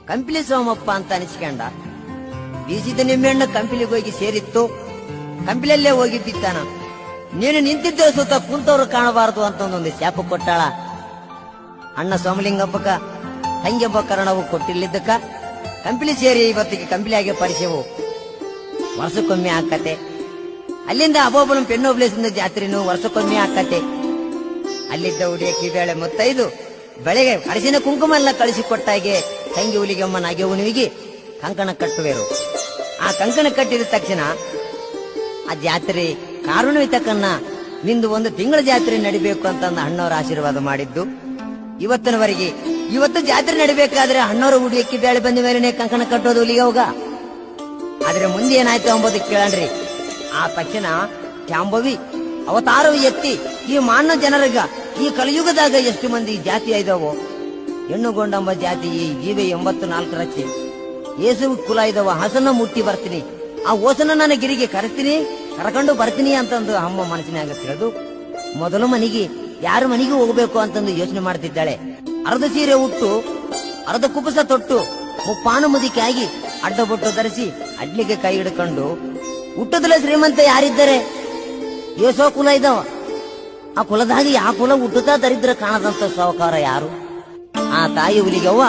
ಕಂಪಿಲಿ ಸೋಮಪ್ಪ ಅಂತ ಅನಿಸ್ಕೊಂಡ. ಬೀಸಿದ ನಿಮ್ಮೆಣ್ಣ ಕಂಪಿಲಿಗೆ ಹೋಗಿ ಸೇರಿತ್ತು. ಕಂಪಿಲಲ್ಲೇ ಹೋಗಿ ಬಿತ್ತಾನ. ನೀನು ನಿಂತಿದ್ದ ಸುತ್ತ ಕುಂತವ್ರು ಕಾಣಬಾರದು ಅಂತ ಒಂದು ಶಾಪ ಕೊಟ್ಟಾಳ. ಅಣ್ಣ ಸೋಮಲಿಂಗಪ್ಪಕ್ಕ ತಂಗಿಯೊಬ್ಬ ಕರಣವು ಕೊಟ್ಟಿಲ್ಲಿದ್ದಕ್ಕ ಕಂಪಿಲಿ ಸೇರಿ ಇವತ್ತಿಗೆ ಕಂಪಿಲಿಯಾಗೆ ಪರಿಚಯವು ವರ್ಷಕ್ಕೊಮ್ಮೆ ಆಕತೆ. ಅಲ್ಲಿಂದ ಅಬೋಬಲಂ ಪೆನ್ನೋಬ್ಲೇಸಿಂದ ಜಾತ್ರೆನೂ ವರ್ಷಕ್ಕೊಮ್ಮೆ ಆಕತೆ. ಅಲ್ಲಿದ್ದ ಹುಡಿಯಕ್ಕಿ ಬೇಳೆ ಮುತ್ತೈದು ಬೆಳೆಗೆ ಅರಿಸಿನ ಕುಂಕುಮ ಎಲ್ಲ ಕಳಿಸಿಕೊಟ್ಟಾಗೆ ತಂಗಿ ಹುಲಿಗೆಮ್ಮ ನಾಗೇವನಿಗೆ ಕಂಕಣ ಕಟ್ಟುವೆರು. ಆ ಕಂಕಣ ಕಟ್ಟಿದ ತಕ್ಷಣ ಆ ಜಾತ್ರೆ ಕಾರುಣ್ಯತಕ್ಕನ್ನ ನಿಂದು ಒಂದು ತಿಂಗಳ ಜಾತ್ರೆ ನಡಿಬೇಕು ಅಂತ ಅಣ್ಣವರ ಆಶೀರ್ವಾದ ಮಾಡಿದ್ದು ಇವತ್ತಿನವರೆಗೆ. ಇವತ್ತು ಜಾತ್ರೆ ನಡಿಬೇಕಾದ್ರೆ ಅಣ್ಣವರ ಹುಡಿಯಕ್ಕಿ ಬೇಳೆ ಬಂದ ಮೇಲೆನೆ ಕಂಕಣ ಕಟ್ಟೋದು ಹುಲಿಗೆ ಹೋಗ. ಆದ್ರೆ ಮುಂದೆ ಏನಾಯ್ತು ಎಂಬುದು ಕೇಳಣ್ರಿ. ಆ ತಕ್ಷಣ ಶಾಂಭವಿ ಅವತಾರವು ಎತ್ತಿ ಈ ಮಾನ ಜನರಿಗ ಈ ಕಲಿಯುಗದಾಗ ಎಷ್ಟು ಮಂದಿ ಜಾತಿ ಇದಾವೋ, ಹೆಣ್ಣುಗೊಂಡಂಬ ಜಾತಿ ಈ ಜೀವೆ 84 ರಚ್ಚಿ ಏಸು ಕುಲ ಇದಾವ. ಹಸನ ಮುಟ್ಟಿ ಬರ್ತೀನಿ, ಆ ಓಸನ ನನ್ನ ಗಿರಿಗೆ ಕರ್ಕೊಂಡು ಬರ್ತೀನಿ ಅಂತಂದು ಅಮ್ಮ ಮನಸ್ಸಿನಾಗ ತಿಳಿದು ಮೊದಲು ಮನೆಗೆ ಯಾರ ಮನೆಗೆ ಹೋಗ್ಬೇಕು ಅಂತಂದು ಯೋಚನೆ ಮಾಡ್ತಿದ್ದಾಳೆ. ಅರ್ಧ ಸೀರೆ ಉಟ್ಟು ಅರ್ಧ ಕುಪಸ ತೊಟ್ಟು ಮುಪ್ಪಾನು ಮುದಿಕೆ ಆಗಿ ಅಡ್ಡ ಬೊಟ್ಟು ಧರಿಸಿ ಅಡ್ಲಿಗೆ ಕೈ ಹಿಡ್ಕೊಂಡು ಹುಟ್ಟದಲ್ಲ ಶ್ರೀಮಂತ ಯಾರಿದ್ದಾರೆ ಏಸೋ ಕುಲ ಇದಾವ. ಆ ಕುಲದಾಗಿ ಆ ಕುಲ ಹುಟ್ಟುತ್ತಾ ದರಿದ್ರ ಕಾಣದಂತ ಸಾಹುಕಾರ ಯಾರು? ಆ ತಾಯಿ ಹುಲಿಗವ್ವ